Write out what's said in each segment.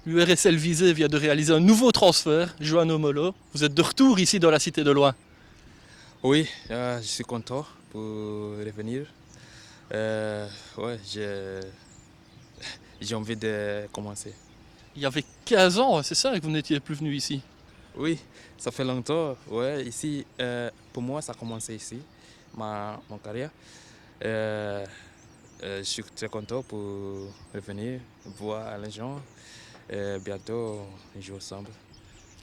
L'URSL Visé vient de réaliser un nouveau transfert, Joano Molo. Vous êtes de retour ici dans la cité de Loin. Oui, je suis content pour revenir. Euh, ouais, j'ai envie de commencer. Il y avait 15 ans, c'est ça que vous n'étiez plus venu ici. Oui, ça fait longtemps. Ouais, ici, pour moi, ça a commencé ici, mon carrière. Euh, je suis très content pour revenir, voir les gens. Bientôt, on joue ensemble.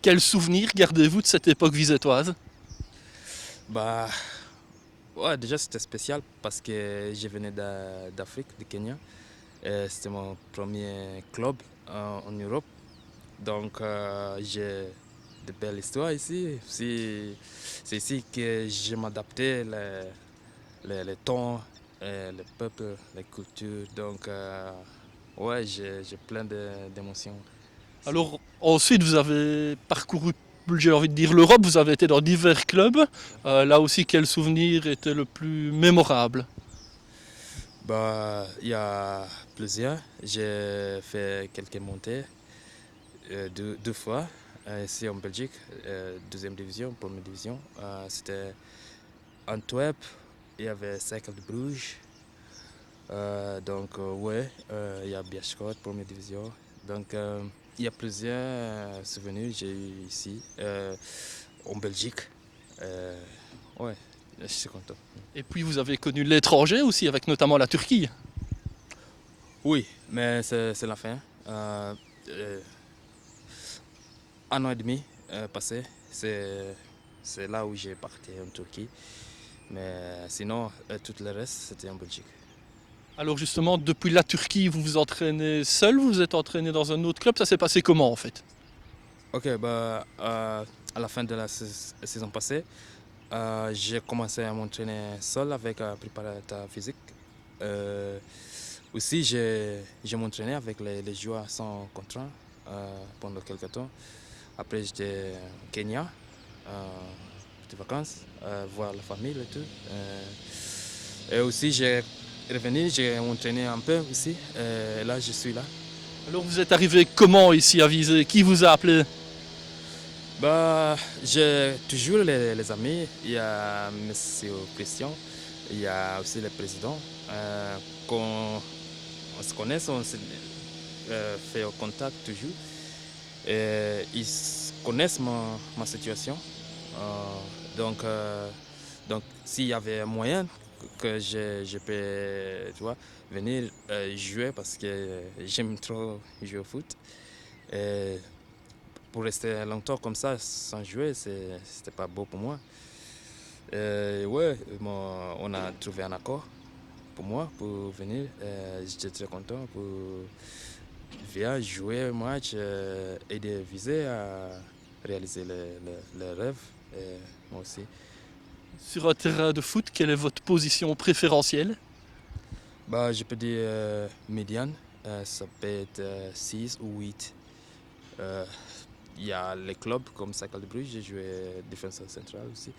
Quel souvenir gardez-vous de cette époque visétoise? Bah, ouais, déjà, c'était spécial parce que je venais d'Afrique, du Kenya. C'était mon premier club en Europe. Donc, j'ai de belles histoires ici. C'est ici que je m'adaptais les tons, le peuple, les cultures. Donc, ouais, j'ai plein d'émotions ici. Alors ensuite vous avez parcouru, j'ai envie de dire l'Europe, vous avez été dans divers clubs. Là aussi quel souvenir était le plus mémorable? Bah, il y a plusieurs. J'ai fait quelques montées deux fois ici en Belgique, deuxième division, première division. C'était Antwerp, il y avait Cercle de Bruges. Donc, ouais, il y a Beerschot, première division. Donc, il y a plusieurs souvenirs que j'ai eu ici, en Belgique. Euh, ouais, je suis content. Et puis vous avez connu l'étranger aussi, avec notamment la Turquie. Oui, mais c'est la fin. Euh, un an et demi passé, c'est là où j'ai parti en Turquie. Mais sinon, tout le reste, c'était en Belgique. Alors justement, depuis la Turquie, vous vous entraînez seul, vous vous êtes entraîné dans un autre club, ça s'est passé comment en fait? Ok, bah, à la fin de la saison passée, j'ai commencé à m'entraîner seul avec un préparateur physique. Euh, Aussi, j'ai m'entraîné avec les joueurs sans contrat pendant quelques temps. Après, j'étais au Kenya, des vacances, voir la famille et tout. Et aussi, j'ai revenu, j'ai entraîné un peu aussi. Et là, je suis là. Alors vous êtes arrivé comment ici à Visé? Qui vous a appelé? Bah, j'ai toujours les amis. Il y a Monsieur Christian, il y a aussi le président. Quand on se connaît, on se fait au contact toujours. Et ils connaissent ma situation. Donc, donc s'il y avait un moyen que je peux, tu vois, venir jouer parce que j'aime trop jouer au foot. Et pour rester longtemps comme ça sans jouer, c'était pas beau pour moi. Et ouais, on a trouvé un accord pour moi pour venir. J'étais très content pour venir jouer un match, aider Visé à réaliser les rêves. Et moi aussi. Sur un terrain de foot, quelle est votre position préférentielle? Bah, je peux dire médiane, ça peut être 6 ou 8. Il y a les clubs comme Cercle de Bruges, j'ai joué défenseur central aussi.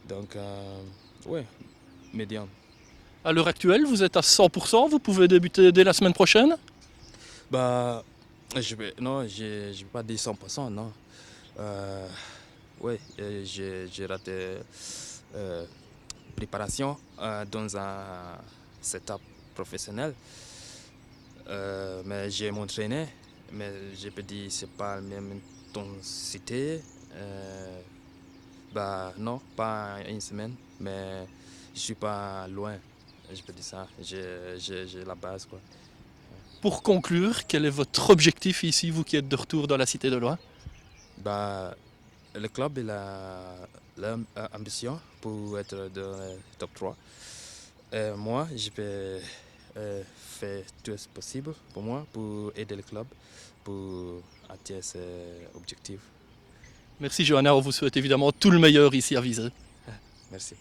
Donc, ouais, médiane. À l'heure actuelle, vous êtes à 100%, vous pouvez débuter dès la semaine prochaine? Bah, non, je vais pas dire 100%, non. Euh, ouais, j'ai raté préparation dans un setup professionnel. Mais j'ai m'entraîné, mais je peux dire c'est pas la même intensité. Bah non, pas une semaine, mais je suis pas loin. Je peux dire ça. J'ai la base quoi. Pour conclure, quel est votre objectif ici, vous qui êtes de retour dans la cité de Loin? Bah, le club il a l'ambition pour être dans le top 3. Moi, je peux faire tout ce possible pour moi, pour aider le club, pour atteindre ses objectifs. Merci Johanna, on vous souhaite évidemment tout le meilleur ici à Visé. Merci.